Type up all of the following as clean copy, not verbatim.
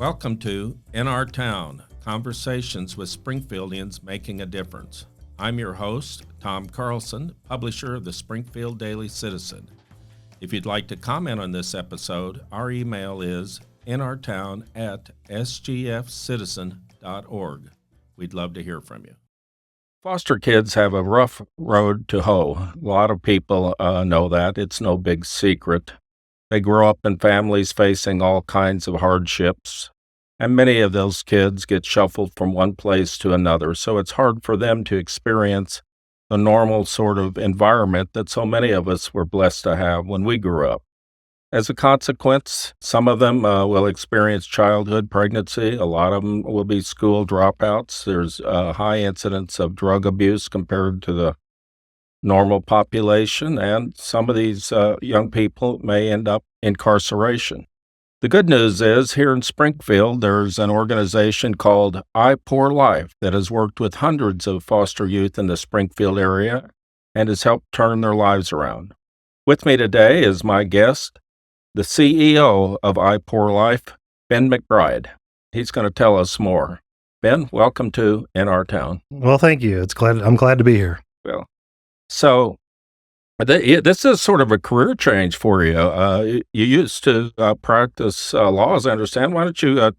Welcome to In Our Town, Conversations with Springfieldians Making a Difference. I'm your host, Tom Carlson, publisher of the Springfield Daily Citizen. If you'd like to comment on this episode, our email is inourtown@sgfcitizen.org. We'd love to hear from you. Foster kids have a rough road to hoe. A lot of people know that. It's no big secret. They grow up in families facing all kinds of hardships, and many of those kids get shuffled from one place to another, so it's hard for them to experience the normal sort of environment that so many of us were blessed to have when we grew up. As a consequence, some of them will experience childhood pregnancy. A lot of them will be school dropouts. There's a high incidence of drug abuse compared to the normal population, and some of these young people may end up in incarceration. The good news is, here in Springfield, there's an organization called I Pour Life that has worked with hundreds of foster youth in the Springfield area and has helped turn their lives around. With me today is my guest, the CEO of I Pour Life, Ben McBride. He's going to tell us more. Ben, welcome to In Our Town. Well, thank you. I'm glad to be here. Well, so this is sort of a career change for you. You used to practice law, as I understand. Why don't you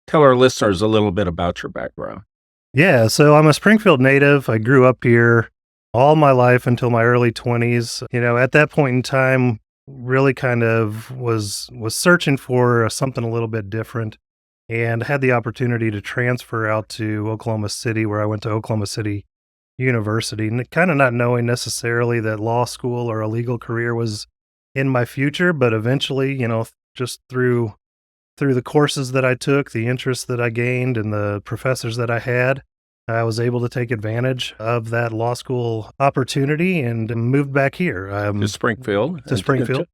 tell our listeners a little bit about your background? Yeah, so I'm a Springfield native. I grew up here all my life until my early 20s. At that point in time, really kind of was searching for something a little bit different, and had the opportunity to transfer out to Oklahoma City, where I went to Oklahoma City University, and kind of not knowing necessarily that law school or a legal career was in my future, but eventually, just through the courses that I took, the interests that I gained, and the professors that I had, I was able to take advantage of that law school opportunity and moved back here. To Springfield.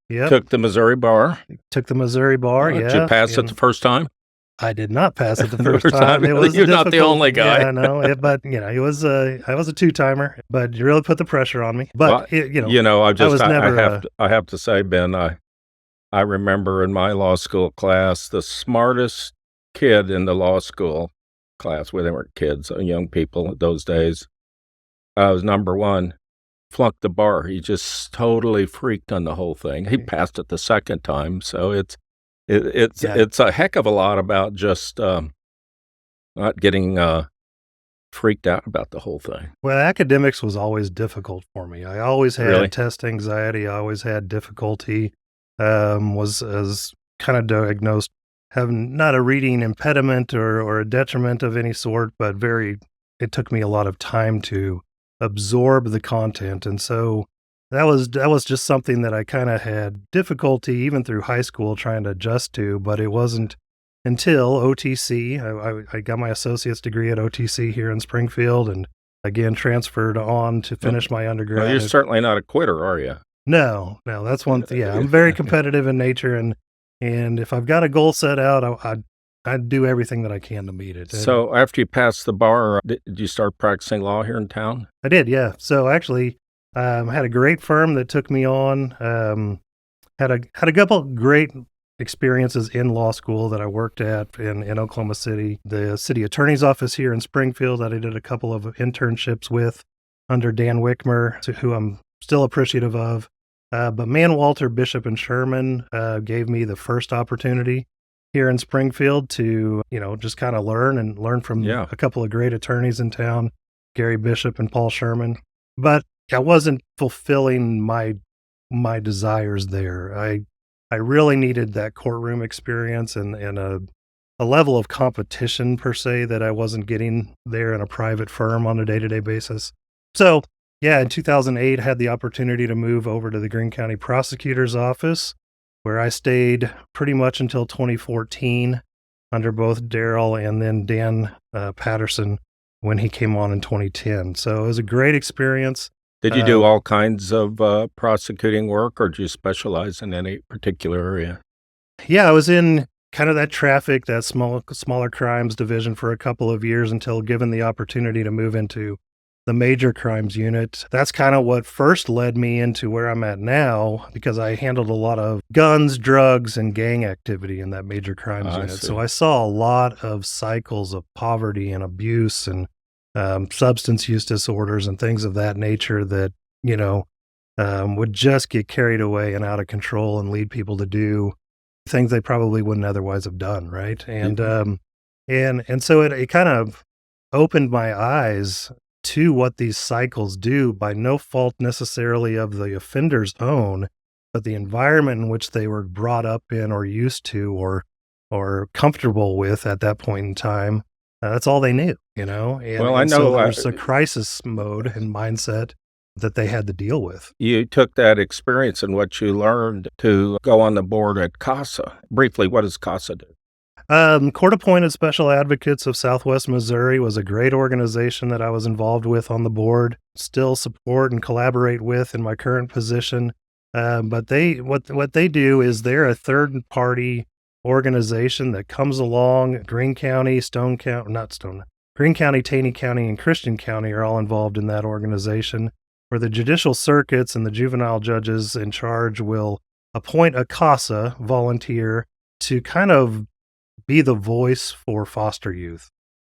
Yeah. Took the Missouri bar. Took the Missouri bar, yeah. Did you pass it the first time? I did not pass it the first time. It was You're difficult. Not the only guy. Yeah, no, I was a two-timer, but you really put the pressure on me. But I have to say, Ben, I remember in my law school class, the smartest kid in the law school class, where they weren't kids, young people those days, was number one, flunked the bar. He just totally freaked on the whole thing. He passed it the second time, so it's a heck of a lot about just not getting freaked out about the whole thing. Well, academics was always difficult for me. I always had test anxiety. I always had difficulty. Was kind of diagnosed having not a reading impediment or a detriment of any sort, but it took me a lot of time to absorb the content, and so that was just something that I kind of had difficulty even through high school trying to adjust to, but it wasn't until OTC. I got my associate's degree at OTC here in Springfield, and again transferred on to finish my undergrad. Well, you're certainly not a quitter, are you? No, that's one thing. Yeah, I'm very competitive in nature, and if I've got a goal set out, I'd do everything that I can to meet it. So after you passed the bar, did you start practicing law here in town? I did, yeah. So actually, I had a great firm that took me on. Had a couple great experiences in law school that I worked at in Oklahoma City. The city attorney's office here in Springfield that I did a couple of internships with under Dan Wickmer, who I'm still appreciative of. But Walter, Bishop, and Sherman gave me the first opportunity here in Springfield to, just kind of learn from a couple of great attorneys in town, Gary Bishop and Paul Sherman. But I wasn't fulfilling my desires there. I really needed that courtroom experience and a level of competition per se that I wasn't getting there in a private firm on a day-to-day basis. So, in 2008, I had the opportunity to move over to the Greene County Prosecutor's Office, where I stayed pretty much until 2014 under both Daryl and then Dan Patterson when he came on in 2010. So it was a great experience. Did you do all kinds of prosecuting work, or did you specialize in any particular area? Yeah, I was in kind of that traffic, that smaller crimes division for a couple of years until given the opportunity to move into the major crimes unit. That's kind of what first led me into where I'm at now, because I handled a lot of guns, drugs, and gang activity in that major crimes I unit. So see. I saw a lot of cycles of poverty and abuse and substance use disorders and things of that nature that, you know, would just get carried away and out of control and lead people to do things they probably wouldn't otherwise have done, right? And so it kind of opened my eyes to what these cycles do by no fault necessarily of the offender's own, but the environment in which they were brought up in or used to or comfortable with at that point in time. That's all they knew, you know? And, Well, I and so know there was a crisis mode and mindset that they had to deal with. you took that experience and what you learned to go on the board at CASA. Briefly, what does CASA do? Court Appointed Special Advocates of Southwest Missouri was a great organization that I was involved with on the board, still support and collaborate with in my current position. But what they do is they're a third party organization that comes along. Greene County, Greene County, Taney County, and Christian County are all involved in that organization, where the judicial circuits and the juvenile judges in charge will appoint a CASA volunteer to kind of be the voice for foster youth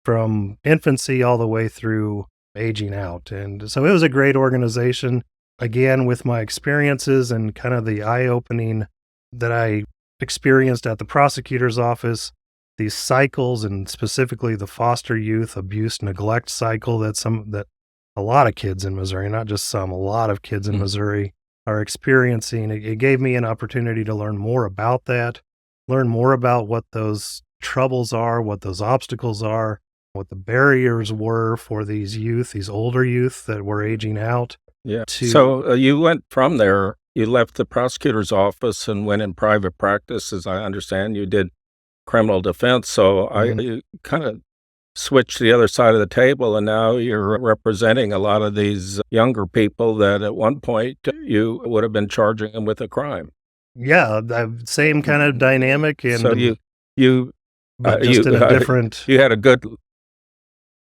from infancy all the way through aging out. And so it was a great organization. Again, with my experiences and kind of the eye-opening that I experienced at the prosecutor's office, these cycles and specifically the foster youth abuse neglect cycle that a lot of kids in Missouri, not just some, a lot of kids in Missouri are experiencing. It gave me an opportunity to learn more about that, learn more about what those troubles are, what those obstacles are, what the barriers were for these youth, these older youth that were aging out. Yeah. So you went from there, you left the prosecutor's office and went in private practice, as I understand. You did criminal defense. So you kind of switched to the other side of the table, and now you're representing a lot of these younger people that at one point you would have been charging them with a crime. Yeah, same kind of dynamic, and So but just in a different. you had a good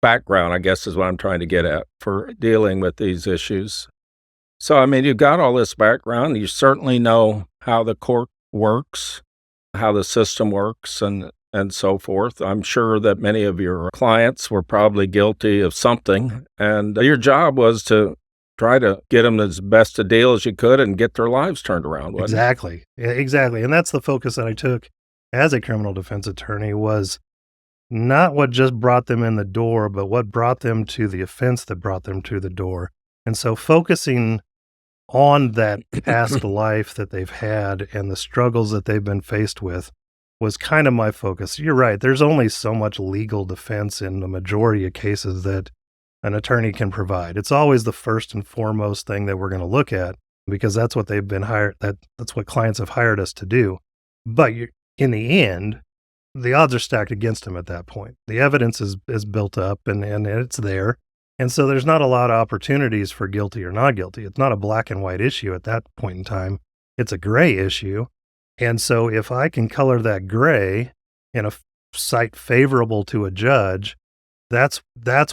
background, I guess is what I'm trying to get at, for dealing with these issues. So, I mean, you've got all this background. You certainly know how the court works, how the system works, and so forth. I'm sure that many of your clients were probably guilty of something, and your job was to try to get them as best a deal as you could and get their lives turned around, wasn't it? Exactly. Yeah, exactly. And that's the focus that I took as a criminal defense attorney, was not what just brought them in the door, but what brought them to the offense that brought them to the door. And so focusing on that past life that they've had and the struggles that they've been faced with was kind of my focus. You're right. There's only so much legal defense in the majority of cases that an attorney can provide. It's always the first and foremost thing that we're going to look at, because that's what they've been hired. That's what clients have hired us to do. But in the end, the odds are stacked against them at that point. The evidence is built up and it's there. And so there's not a lot of opportunities for guilty or not guilty. It's not a black and white issue at that point in time. It's a gray issue. And so if I can color that gray in a site favorable to a judge, that's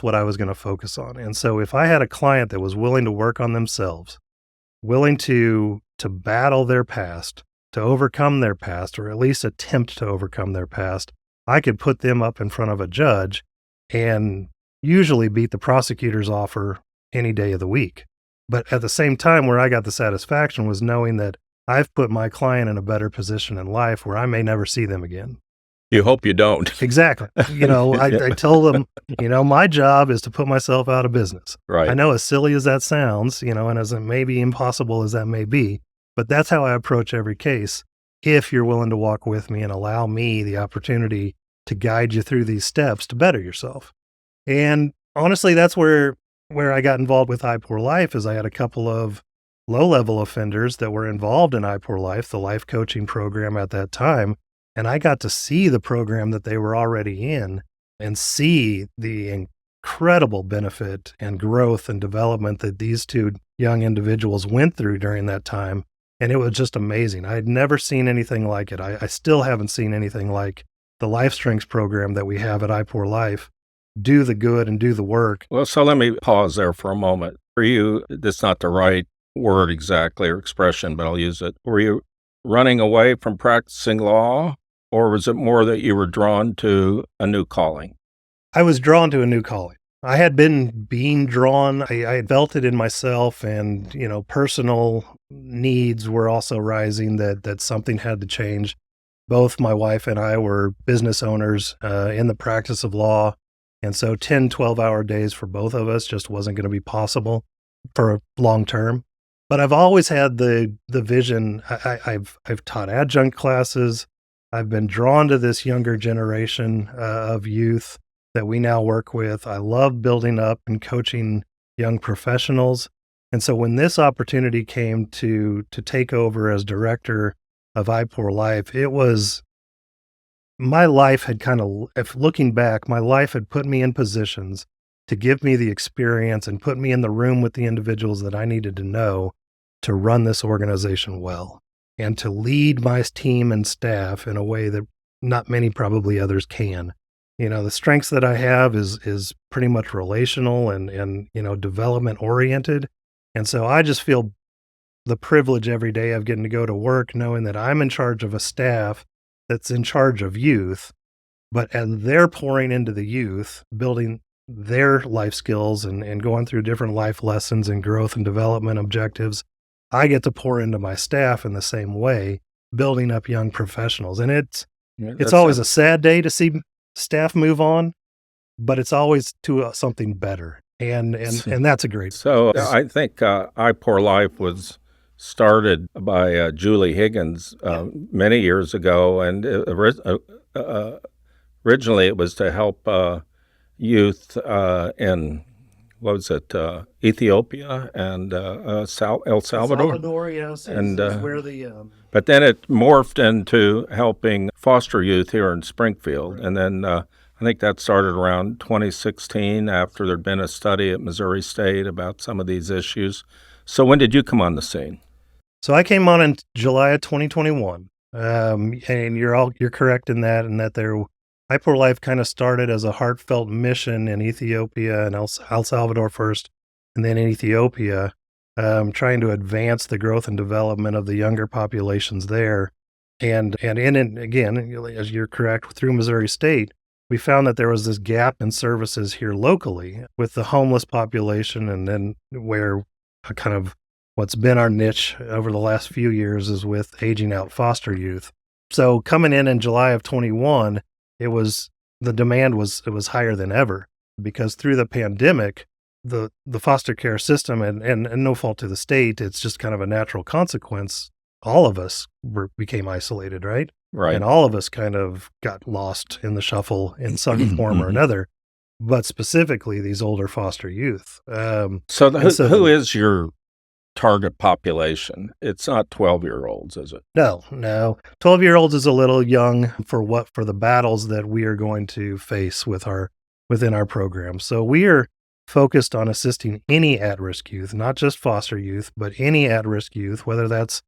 what I was going to focus on. And so if I had a client that was willing to work on themselves, willing to battle their past, to overcome their past, or at least attempt to overcome their past, I could put them up in front of a judge and usually beat the prosecutor's offer any day of the week. But at the same time, where I got the satisfaction was knowing that I've put my client in a better position in life where I may never see them again. You hope you don't. Exactly. I told them, my job is to put myself out of business. Right. I know, as silly as that sounds, and as maybe impossible as that may be, but that's how I approach every case. If you're willing to walk with me and allow me the opportunity to guide you through these steps to better yourself. And honestly, that's where I got involved with iPoor Life, is I had a couple of low-level offenders that were involved in iPoor Life, the life coaching program at that time. And I got to see the program that they were already in and see the incredible benefit and growth and development that these two young individuals went through during that time. And it was just amazing. I had never seen anything like it. I still haven't seen anything like the Life Strengths program that we have at iPoor Life. do the good and do the work. Well, so let me pause there for a moment. For you, that's not the right word exactly or expression, but I'll use it. Were you running away from practicing law, or was it more that you were drawn to a new calling? I was drawn to a new calling. I had been being drawn. I had felt it in myself, and personal needs were also rising that something had to change. Both my wife and I were business owners in the practice of law, and so 10, 12-hour days for both of us just wasn't going to be possible for long term. But I've always had the vision. I've taught adjunct classes. I've been drawn to this younger generation of youth that we now work with. I love building up and coaching young professionals. And so when this opportunity came to take over as director of iPour Life, it was my life had if looking back, my life had put me in positions to give me the experience and put me in the room with the individuals that I needed to know to run this organization well and to lead my team and staff in a way that not many probably others can. The strengths that I have is pretty much relational and development oriented. And so I just feel the privilege every day of getting to go to work knowing that I'm in charge of a staff that's in charge of youth, but as they're pouring into the youth, building their life skills and going through different life lessons and growth and development objectives, I get to pour into my staff in the same way, building up young professionals. And it's always a sad day to see staff move on, but it's always to something better. And that's a great. So I think iPour Life was started by Julie Higgins many years ago, and originally it was to help youth in Ethiopia and El Salvador. Salvador, yes, and is where the but then it morphed into helping foster youth here in Springfield, right. And then I think that started around 2016 after there'd been a study at Missouri State about some of these issues. So when did you come on the scene? So I came on in July of 2021, and you're correct in that iPour Life kind of started as a heartfelt mission in Ethiopia and El Salvador first, and then in Ethiopia, trying to advance the growth and development of the younger populations there. And in it, again, as you're correct, through Missouri State, we found that there was this gap in services here locally with the homeless population, and then where kind of what's been our niche over the last few years is with aging out foster youth. So coming in July of 21, the demand was higher than ever, because through the pandemic, the foster care system, and no fault to the state, it's just kind of a natural consequence. All of us became isolated, right? Right. And all of us kind of got lost in the shuffle in some form or another, but specifically these older foster youth. Who is your target population? It's not 12-year-olds, is it? No. 12-year-olds is a little young for the battles that we are going to face within our program. So we are focused on assisting any at-risk youth, not just foster youth, but any at-risk youth, whether that's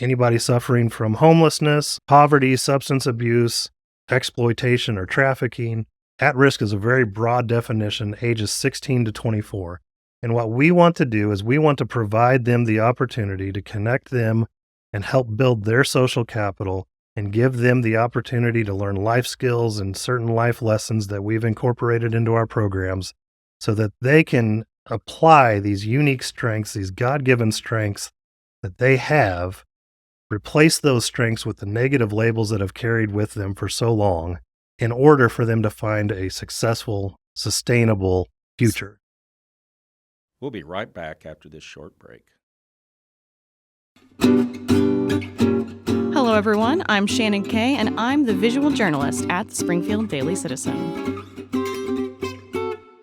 anybody suffering from homelessness, poverty, substance abuse, exploitation, or trafficking. At-risk is a very broad definition, ages 16 to 24. And what we want to do is we want to provide them the opportunity to connect them and help build their social capital and give them the opportunity to learn life skills and certain life lessons that we've incorporated into our programs so that they can apply these unique strengths, these God-given strengths that they have, replace those strengths with the negative labels that have carried with them for so long in order for them to find a successful, sustainable future. We'll be right back after this short break. Hello, everyone. I'm Shannon Kay, and I'm the visual journalist at the Springfield Daily Citizen.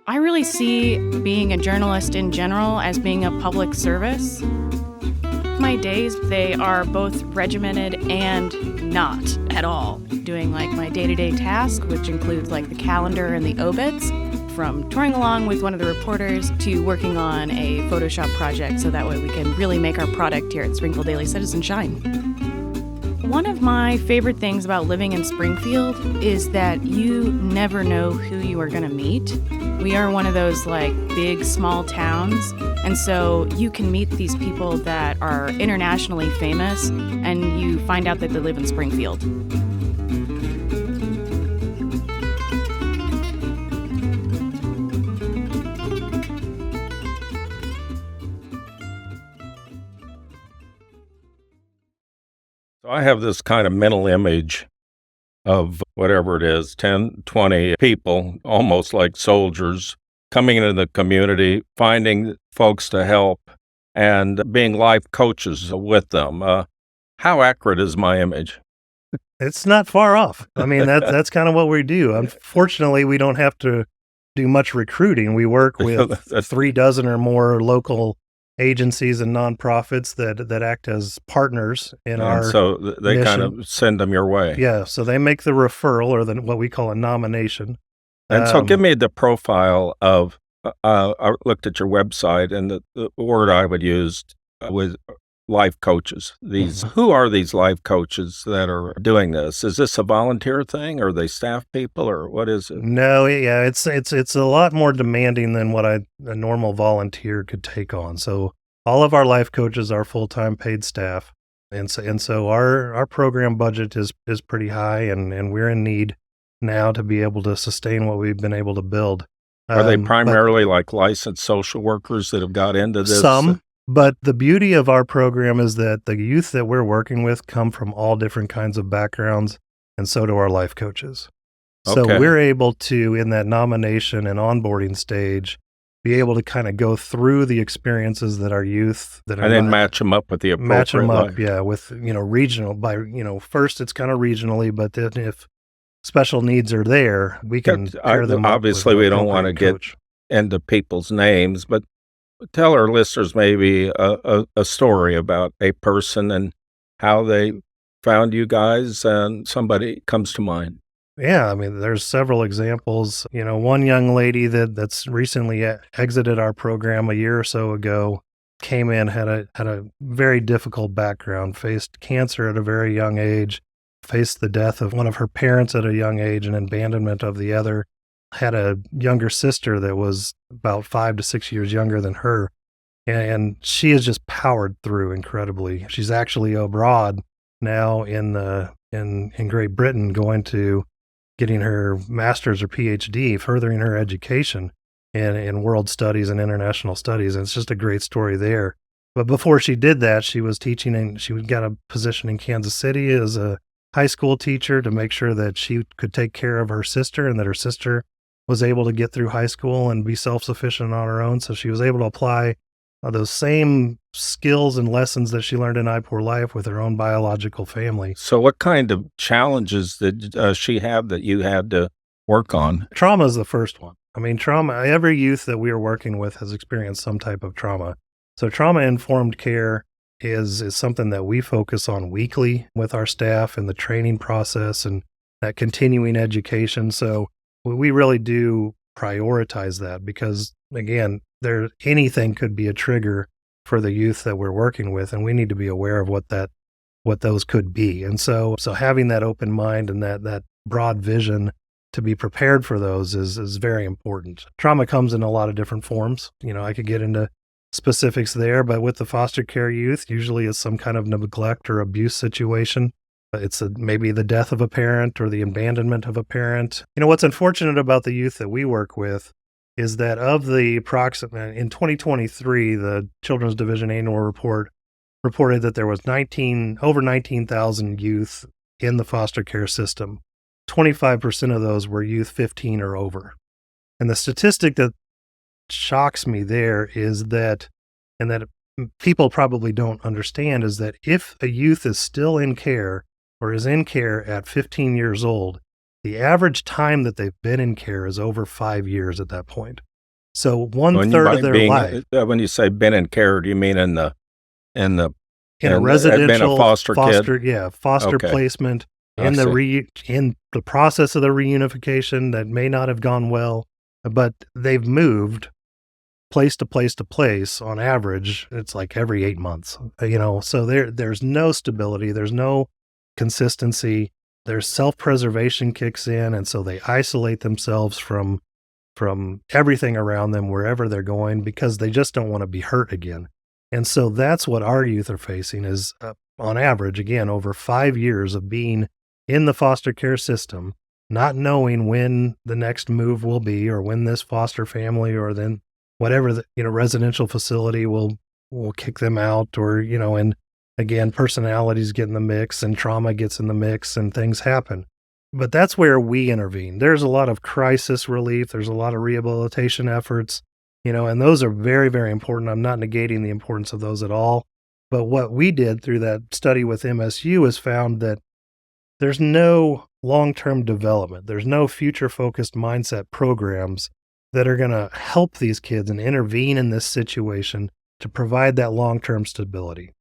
I really see being a journalist in general as being a public service. My days, they are both regimented and not at all. Doing my day-to-day task, which includes the calendar and the obits, from touring along with one of the reporters to working on a Photoshop project so that way we can really make our product here at Springfield Daily Citizen shine. One of my favorite things about living in Springfield is that you never know who you are going to meet. We are one of those big small towns, and so you can meet these people that are internationally famous and you find out that they live in Springfield. So I have this kind of mental image of whatever it is, 10, 20 people, almost like soldiers, coming into the community, finding folks to help, and being life coaches with them. How accurate is my image? It's not far off. I mean, that's kind of what we do. Unfortunately, we don't have to do much recruiting. We work with 36 or more local agencies and nonprofits that act as partners in our so they mission. kind of send them your way. Yeah, so they make the referral, or what we call a nomination. And so give me the profile of, I looked at your website, and the word I would use was life coaches. Who are these life coaches that are doing this? Is this a volunteer thing? Are they staff people, or what is it? No, yeah, it's a lot more demanding than what a normal volunteer could take on. So all of our life coaches are full-time paid staff, and so our program budget is pretty high, and we're in need now to be able to sustain what we've been able to build. Are they primarily licensed social workers that have got into this? Some. But the beauty of our program is that the youth that we're working with come from all different kinds of backgrounds, and so do our life coaches. So we're able to, in that nomination and onboarding stage, be able to kind of go through the experiences that our youth that are, and then match them up with the appropriate match them up, life. yeah, with regional first it's kind of regionally, but then if special needs are there, we can pair them up. Obviously, we don't want to get into people's names, but tell our listeners maybe a story about a person and how they found you guys, and somebody comes to mind. Yeah, I mean, there's several examples. One young lady that's recently exited our program a year or so ago, came in, had a very difficult background, faced cancer at a very young age, faced the death of one of her parents at a young age and abandonment of the other, had a younger sister that was about 5 to 6 years younger than her. And she has just powered through incredibly. She's actually abroad now in Great Britain, getting her master's or PhD, furthering her education in world studies and international studies. And it's just a great story there. But before she did that, she was teaching, and she got a position in Kansas City as a high school teacher to make sure that she could take care of her sister, and that her sister was able to get through high school and be self-sufficient on her own. So she was able to apply those same skills and lessons that she learned in iPoor Life with her own biological family. So what kind of challenges did she have that you had to work on? Trauma is the first one. I mean, trauma, every youth that we are working with has experienced some type of trauma. So trauma-informed care is something that we focus on weekly with our staff and the training process and that continuing education. So we really do prioritize that because, again, anything could be a trigger for the youth that we're working with, and we need to be aware of what those could be. And so having that open mind and that broad vision to be prepared for those is very important. Trauma comes in a lot of different forms. I could get into specifics there, but with the foster care youth, usually it's some kind of neglect or abuse situation. It's maybe the death of a parent or the abandonment of a parent. What's unfortunate about the youth that we work with is that of the approximate, in 2023, the Children's Division Annual Report reported that there was over 19,000 youth in the foster care system. 25% of those were youth 15 or over. And the statistic that shocks me there is that, and that people probably don't understand, is that if a youth is still in care or is in care at 15 years old, the average time that they've been in care is over 5 years at that point. So one-third of their life. When you say been in care, do you mean in a residential been a foster kid? Yeah, foster placement, in the process of the reunification that may not have gone well, but they've moved place to place to place on average. It's like every 8 months, so there's no stability. There's no consistency. Their self-preservation kicks in, and so they isolate themselves from everything around them wherever they're going because they just don't want to be hurt again. And so that's what our youth are facing is, on average, again, over 5 years of being in the foster care system, not knowing when the next move will be or when this foster family or then whatever the, residential facility will kick them out or, and again, personalities get in the mix and trauma gets in the mix and things happen. But that's where we intervene. There's a lot of crisis relief. There's a lot of rehabilitation efforts, and those are very, very important. I'm not negating the importance of those at all. But what we did through that study with MSU is found that there's no long-term development. There's no future-focused mindset programs that are going to help these kids and intervene in this situation to provide that long-term stability.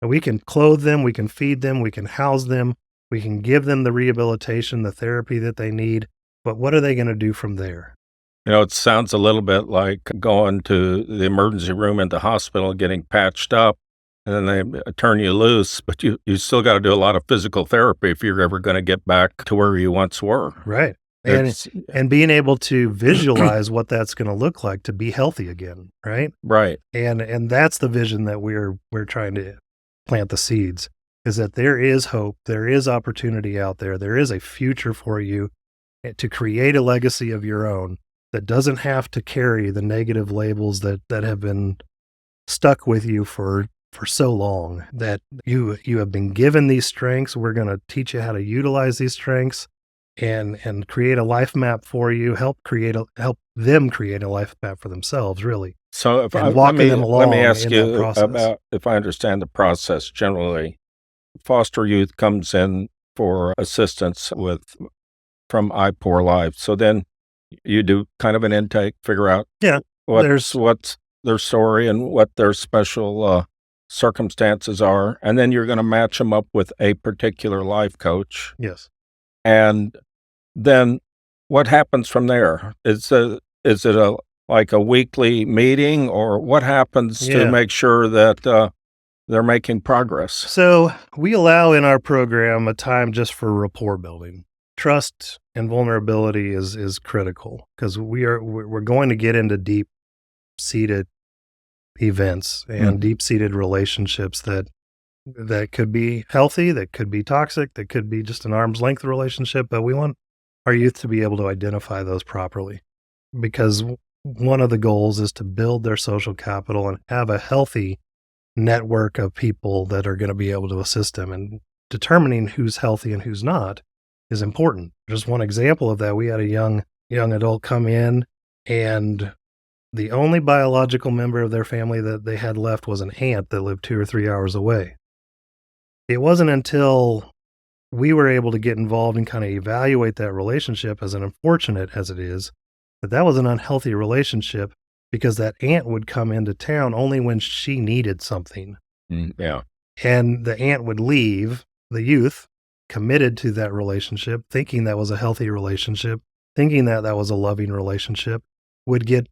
And we can clothe them, we can feed them, we can house them, we can give them the rehabilitation, the therapy that they need, but what are they going to do from there? It sounds a little bit like going to the emergency room at the hospital, getting patched up, and then they turn you loose, but you still got to do a lot of physical therapy if you're ever going to get back to where you once were. Right. And being able to visualize what that's going to look like to be healthy again, right? Right. And that's the vision that we're trying to plant the seeds, is that there is hope, there is opportunity out there, there is a future for you to create a legacy of your own that doesn't have to carry the negative labels that have been stuck with you for so long, that you have been given these strengths. We're going to teach you how to utilize these strengths and create a life map for you, help them create a life map for themselves, really. So let me ask you about, if I understand the process generally, foster youth comes in for assistance from I Poor Life. So then you do kind of an intake, figure out what's their story and what their special circumstances are, and then you're going to match them up with a particular life coach. Yes. And then what happens from there? Is it like a weekly meeting, or what happens to make sure that they're making progress? So we allow in our program a time just for rapport building. Trust and vulnerability is critical because we're going to get into deep-seated events and deep-seated relationships that could be healthy, that could be toxic, that could be just an arm's length relationship, but we want our youth to be able to identify those properly, because one of the goals is to build their social capital and have a healthy network of people that are going to be able to assist them. And determining who's healthy and who's not is important. Just one example of that, we had a young adult come in, and the only biological member of their family that they had left was an aunt that lived 2 or 3 hours away. It wasn't until we were able to get involved and kind of evaluate that relationship, as unfortunate as it is, that was an unhealthy relationship, because that aunt would come into town only when she needed something. Yeah. And the aunt would leave, the youth committed to that relationship, thinking that was a healthy relationship, thinking that was a loving relationship, would get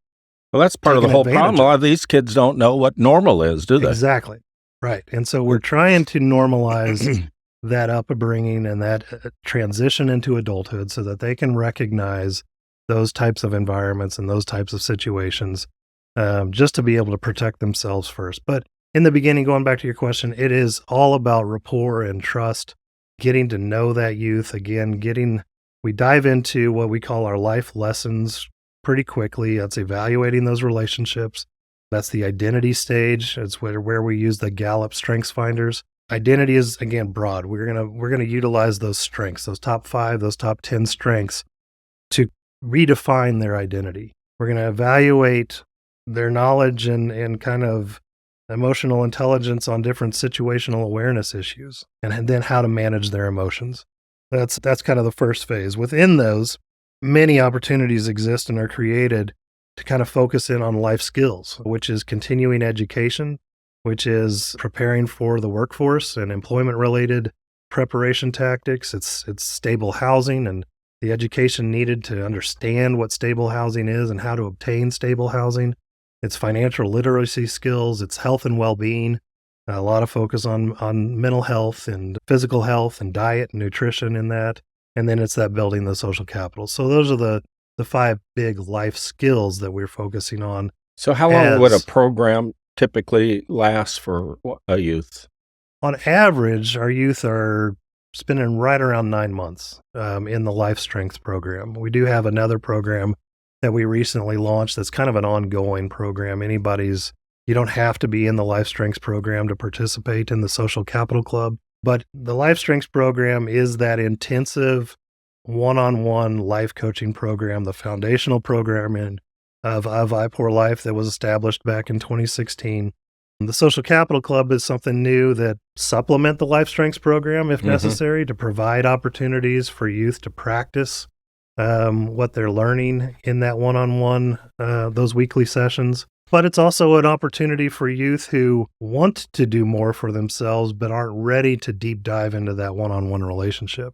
Well, that's part of the whole problem. A lot of these kids don't know what normal is, do they? Exactly. Right. And so we're trying to normalize that upbringing and that transition into adulthood so that they can recognize those types of environments and those types of situations, just to be able to protect themselves first. But in the beginning, going back to your question, it is all about rapport and trust, getting to know that youth. Again, we dive into what we call our life lessons pretty quickly. That's evaluating those relationships. That's the identity stage. It's where we use the Gallup Strengths Finders. Identity is, again, broad. We're gonna utilize those strengths, those top 5, those top 10 strengths, to redefine their identity. We're gonna evaluate their knowledge and kind of emotional intelligence on different situational awareness issues, and then how to manage their emotions. That's kind of the first phase. Within those, many opportunities exist and are created to kind of focus in on life skills, which is continuing education, which is preparing for the workforce and employment-related preparation tactics. It's stable housing and the education needed to understand what stable housing is and how to obtain stable housing. It's financial literacy skills. It's health and well-being. A lot of focus on mental health and physical health and diet and nutrition in that. And then it's that building the social capital. So those are the 5 big life skills that we're focusing on. So how long would a program typically last for a youth? On average, our youth are spending right around 9 months in the Life Strength program. We do have another program that we recently launched that's kind of an ongoing program. You don't have to be in the Life Strengths program to participate in the Social Capital Club, but the Life Strengths program is that intensive one-on-one life coaching program, the foundational program of iPour Life that was established back in 2016. The Social Capital Club is something new that supplement the Life Strengths program if necessary to provide opportunities for youth to practice what they're learning in that one-on-one, those weekly sessions. But it's also an opportunity for youth who want to do more for themselves but aren't ready to deep dive into that one-on-one relationship,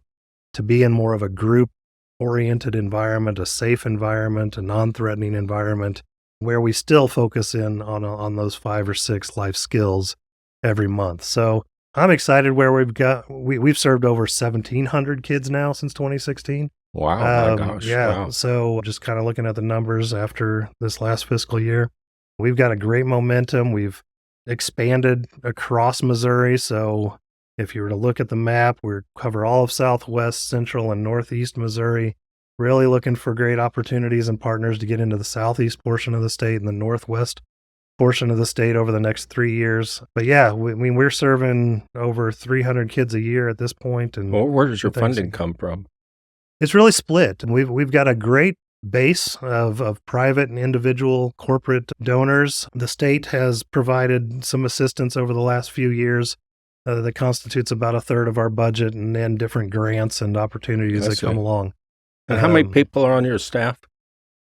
to be in more of a group-oriented environment, a safe environment, a non-threatening environment, where we still focus in on those 5 or 6 life skills every month. So I'm excited where we've served over 1,700 kids now since 2016. Wow, my gosh. Yeah. Wow. So just kind of looking at the numbers after this last fiscal year, we've got a great momentum. We've expanded across Missouri. So if you were to look at the map, we cover all of Southwest, Central, and Northeast Missouri. Really looking for great opportunities and partners to get into the Southeast portion of the state and the Northwest portion of the state over the next 3 years. But yeah, we're serving over 300 kids a year at this point. And well, where does your funding come from? It's really split. And we've got a great base of private and individual corporate donors. The state has provided some assistance over the last few years that constitutes about a third of our budget, and then different grants and opportunities that come along. And how many people are on your staff?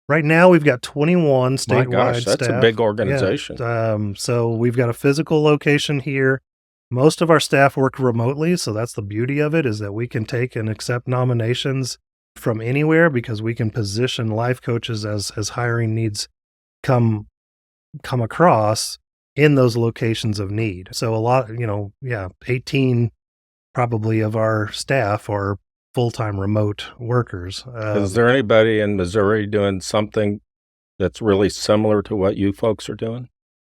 Right now, we've got 21 statewide My gosh, that's staff. a big organization. Yeah. So we've got a physical location here. Most of our staff work remotely, so that's the beauty of it, is that we can take and accept nominations from anywhere because we can position life coaches as hiring needs come across in those locations of need. So a lot, 18 probably of our staff are full-time remote workers. Is there anybody in Missouri doing something that's really similar to what you folks are doing?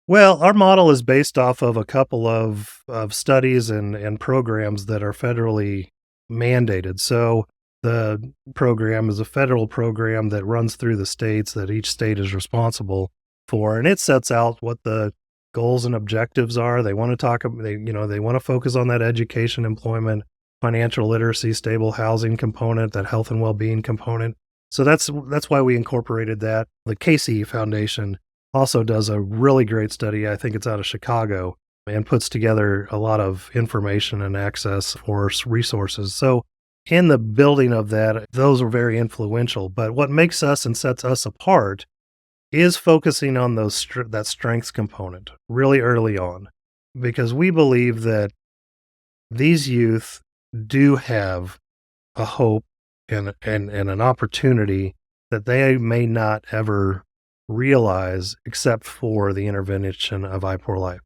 Well, our model is based off of a couple of studies and programs that are federally mandated. So the program is a federal program that runs through the states that each state is responsible for, and it sets out what the goals and objectives are. They want to they want to focus on that education, employment, financial literacy, stable housing component, that health and well-being component. So that's why we incorporated that. The Casey Foundation also does a really great study. I think it's out of Chicago, and puts together a lot of information and access for resources. So in the building of that, those are very influential. But what makes us and sets us apart is focusing on that strengths component really early on, because we believe that these youth do have a hope and an opportunity that they may not ever realize except for the intervention of iPour Life.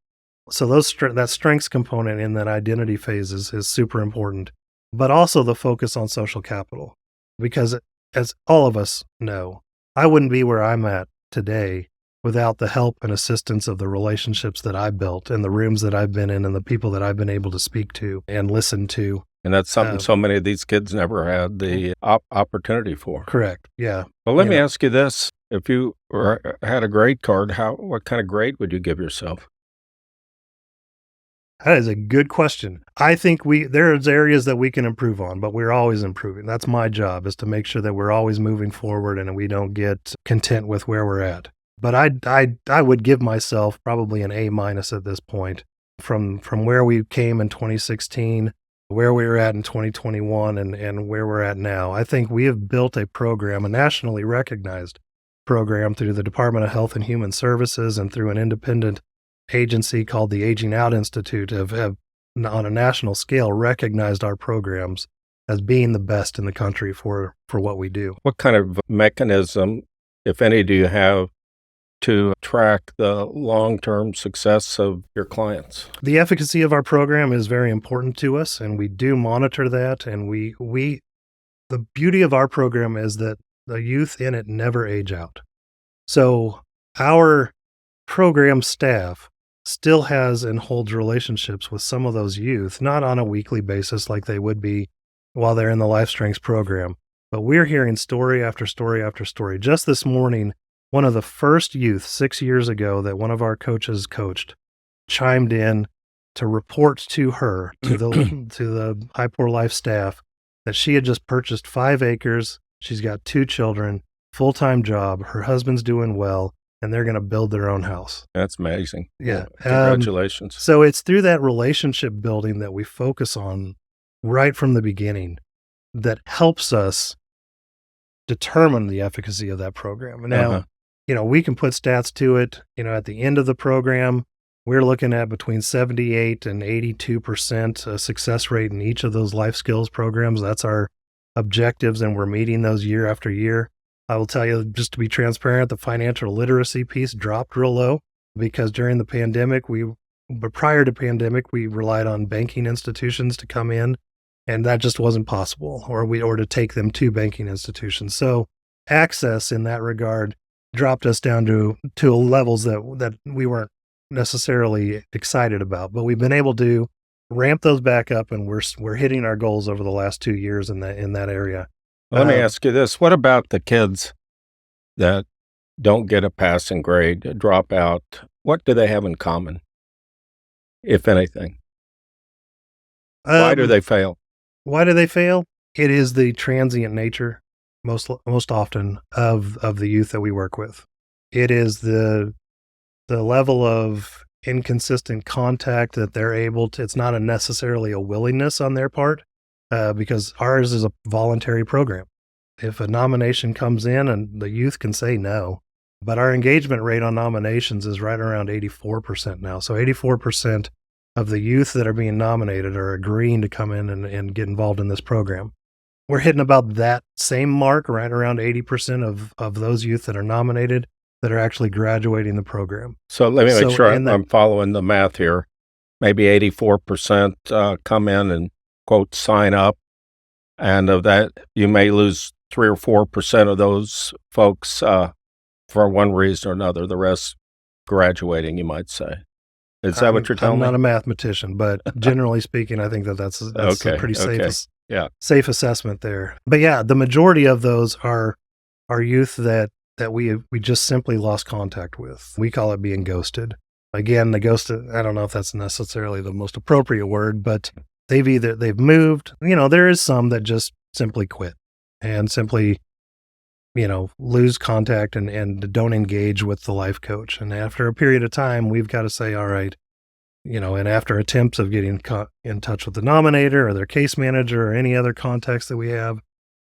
So that strengths component in that identity phase is super important, but also the focus on social capital, because as all of us know, I wouldn't be where I'm at today without the help and assistance of the relationships that I built and the rooms that I've been in and the people that I've been able to speak to and listen to. And that's something so many of these kids never had the opportunity for. Correct. Yeah. Well, let me ask you this. If you had a grade card, what kind of grade would you give yourself? That is a good question. I think there's areas that we can improve on, but we're always improving. That's my job, is to make sure that we're always moving forward and we don't get content with where we're at. But I would give myself probably an A- at this point from where we came in 2016, where we were at in 2021, and where we're at now. I think we have built a program, a nationally recognized program through the Department of Health and Human Services and through an independent agency called the Aging Out Institute have on a national scale recognized our programs as being the best in the country for what we do. What kind of mechanism, if any, do you have to track the long-term success of your clients? The efficacy of our program is very important to us, and we do monitor that. And the beauty of our program is that the youth in it never age out. So our program staff still has and holds relationships with some of those youth, not on a weekly basis like they would be while they're in the Life Strengths program. But we're hearing story after story after story. Just this morning, one of the first youth 6 years ago that one of our coaches coached chimed in to report to her, to the High Poor Life staff, that she had just purchased 5 acres. She's got 2 children, full-time job. Her husband's doing well, and they're going to build their own house. That's amazing. Yeah. Congratulations. So it's through that relationship building that we focus on right from the beginning that helps us determine the efficacy of that program. And now, we can put stats to it. At the end of the program, we're looking at between 78 and 82% success rate in each of those life skills programs. That's our objectives, and we're meeting those year after year. I will tell you, just to be transparent, the financial literacy piece dropped real low because during the pandemic, but prior to pandemic, we relied on banking institutions to come in, and that just wasn't possible, or to take them to banking institutions. So access in that regard dropped us down to levels that we weren't necessarily excited about, but we've been able to ramp those back up, and we're hitting our goals over the last 2 years in that area. Let me ask you this. What about the kids that don't get a passing grade, drop out? What do they have in common, if anything? Why do they fail? Why do they fail? It is the transient nature, most often, of the youth that we work with. It is the level of inconsistent contact that they're able to. It's not necessarily a willingness on their part, because ours is a voluntary program. If a nomination comes in, and the youth can say no, but our engagement rate on nominations is right around 84% now. So 84% of the youth that are being nominated are agreeing to come in and get involved in this program. We're hitting about that same mark, right around 80% of those youth that are nominated that are actually graduating the program. So let me make sure I'm following the math here. Maybe 84% come in and, quote, sign up. And of that, you may lose 3 or 4% of those folks for one reason or another. The rest graduating, you might say. Is that what you're telling me? I'm not a mathematician, but generally speaking, I think that's okay, a pretty safe assessment there. But yeah, the majority of those are youth that we just simply lost contact with. We call it being ghosted. Again, the ghosted, I don't know if that's necessarily the most appropriate word, but they've moved. There is some that just simply quit and simply, lose contact and don't engage with the life coach. And after a period of time, we've got to say, all right, and after attempts of getting in touch with the nominator or their case manager or any other contacts that we have,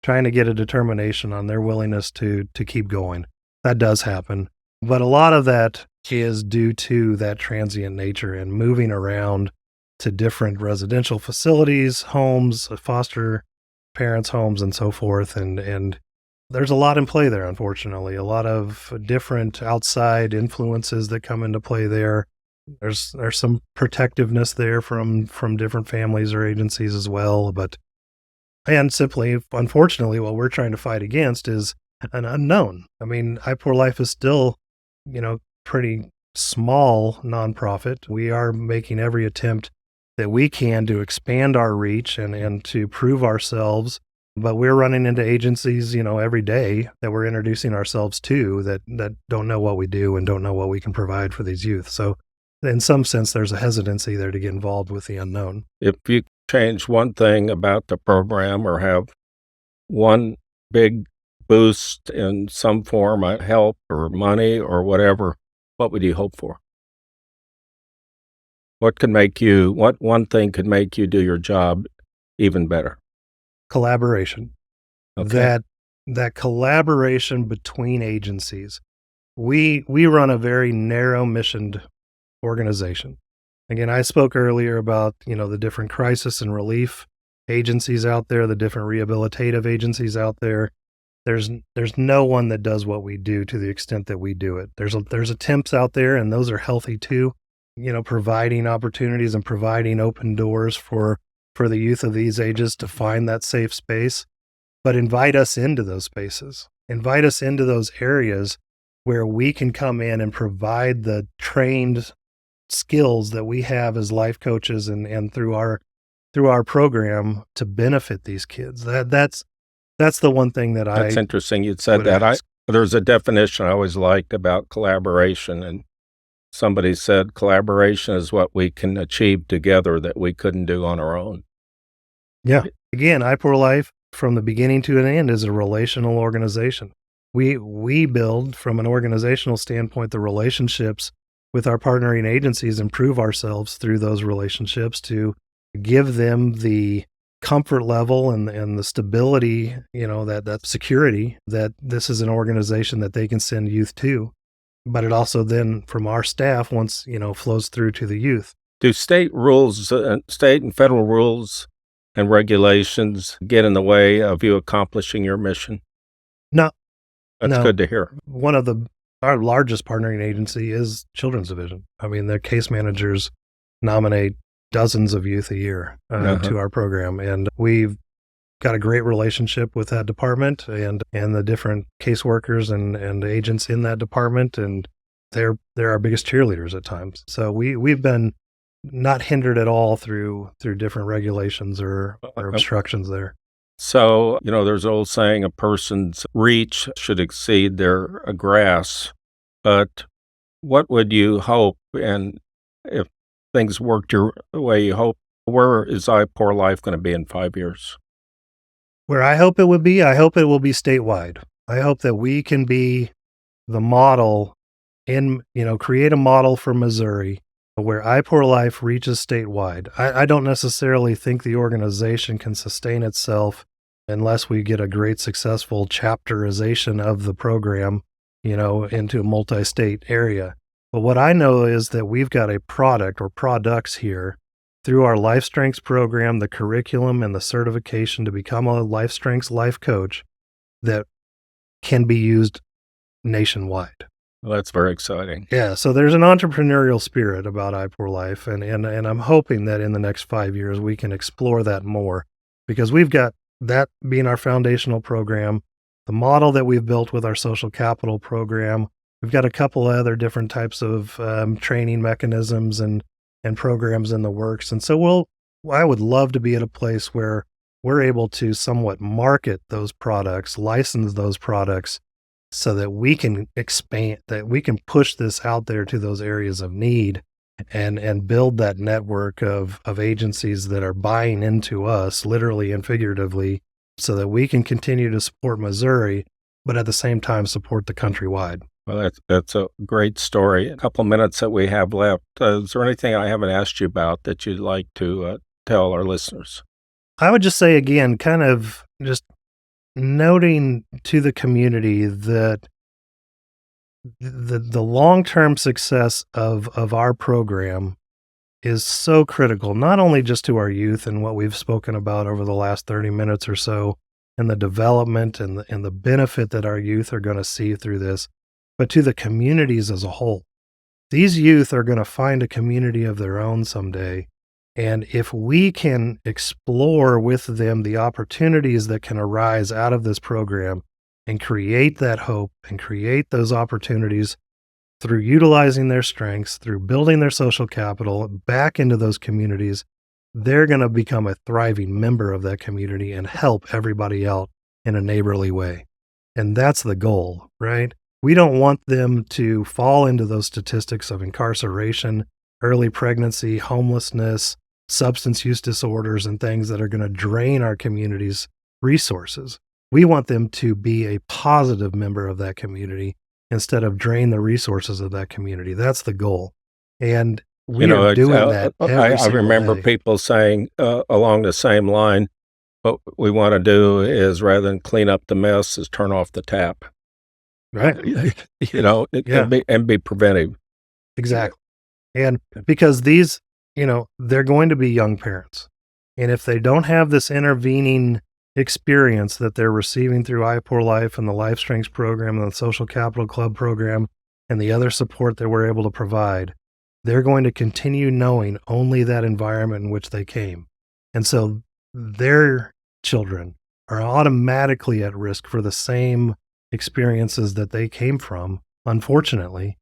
trying to get a determination on their willingness to keep going. That does happen. But a lot of that is due to that transient nature and moving around to different residential facilities, homes, foster parents' homes, and so forth. And there's a lot in play there, unfortunately. A lot of different outside influences that come into play there. There's some protectiveness there from different families or agencies as well. And simply, unfortunately, what we're trying to fight against is an unknown. I mean, High Poor Life is still, pretty small nonprofit. We are making every attempt that we can to expand our reach and to prove ourselves. But we're running into agencies, every day that we're introducing ourselves to that don't know what we do and don't know what we can provide for these youth. So in some sense, there's a hesitancy there to get involved with the unknown. If you change one thing about the program or have one big boost in some form of help or money or whatever, what would you hope for? What one thing could make you do your job even better? Collaboration. Okay. That collaboration between agencies. We run a very narrow missioned organization. Again, I spoke earlier about, the different crisis and relief agencies out there, the different rehabilitative agencies out there. there's no one that does what we do to the extent that we do it. There's attempts out there, and those are healthy too. Providing opportunities and providing open doors for the youth of these ages to find that safe space, but invite us into those spaces. Invite us into those areas where we can come in and provide the trained skills that we have as life coaches and through our program to benefit these kids. That's the one thing That's interesting you said that. There's a definition I always liked about collaboration, and somebody said collaboration is what we can achieve together that we couldn't do on our own. Yeah. Again, iPour Life from the beginning to an end is a relational organization. We build from an organizational standpoint the relationships with our partnering agencies, improve ourselves through those relationships to give them the comfort level and the stability, that security that this is an organization that they can send youth to. But it also then from our staff once, flows through to the youth. Do state and federal rules and regulations get in the way of you accomplishing your mission? No. That's good to hear. One of our largest partnering agency is Children's Division. I mean, their case managers nominate dozens of youth a year to our program, and we've got a great relationship with that department and the different caseworkers and agents in that department, and they're our biggest cheerleaders at times. So we've been not hindered at all through different regulations or obstructions there. So, there's an old saying, a person's reach should exceed their grasp. But what would you hope, and if things worked the way you hope, where is iPour Life going to be in 5 years? Where I hope it would be, I hope it will be statewide. I hope that we can be the model create a model for Missouri where iPour Life reaches statewide. I don't necessarily think the organization can sustain itself unless we get a great successful chapterization of the program, into a multi-state area. But what I know is that we've got a product or products here through our Life Strengths program, the curriculum and the certification to become a Life Strengths life coach that can be used nationwide. Well, that's very exciting. Yeah, so there's an entrepreneurial spirit about iPour Life, and I'm hoping that in the next 5 years we can explore that more, because we've got that being our foundational program, the model that we've built with our social capital program. We've got a couple other different types of training mechanisms and programs in the works, and so I would love to be at a place where we're able to somewhat market those products, license those products, so that we can expand, that we can push this out there to those areas of need and build that network of agencies that are buying into us, literally and figuratively, so that we can continue to support Missouri, but at the same time support the countrywide. Well, that's a great story. A couple minutes that we have left. Is there anything I haven't asked you about that you'd like to tell our listeners? I would just say, again, kind of just noting to the community that the long-term success of our program is so critical, not only just to our youth and what we've spoken about over the last 30 minutes or so, and the development and the benefit that our youth are going to see through this, but to the communities as a whole. These youth are going to find a community of their own someday. And if we can explore with them the opportunities that can arise out of this program and create that hope and create those opportunities through utilizing their strengths, through building their social capital back into those communities, they're going to become a thriving member of that community and help everybody out in a neighborly way. And that's the goal, right? We don't want them to fall into those statistics of incarceration, early pregnancy, homelessness, substance use disorders, and things that are going to drain our community's resources. We want them to be a positive member of that community instead of drain the resources of that community. That's the goal. And we are doing that every I remember day. People saying along the same line, what we want to do is rather than clean up the mess is turn off the tap. Right. It can be preventive. Exactly. And because these, they're going to be young parents. And if they don't have this intervening experience that they're receiving through iPoor Life and the Life Strengths program and the Social Capital Club program and the other support that we're able to provide, they're going to continue knowing only that environment in which they came. And so their children are automatically at risk for the same experiences that they came from, unfortunately,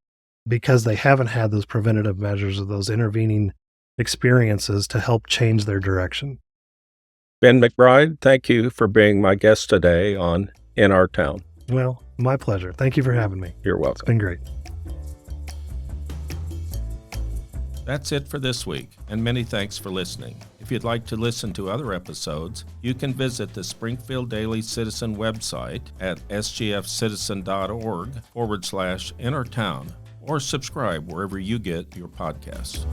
because they haven't had those preventative measures or those intervening experiences to help change their direction. Ben McBride, thank you for being my guest today on In Our Town. Well, my pleasure. Thank you for having me. You're It's welcome. been great. That's it for this week, and many thanks for listening. If you'd like to listen to other episodes, you can visit the Springfield Daily Citizen website at sgfcitizen.org/In Our Town, or subscribe wherever you get your podcasts.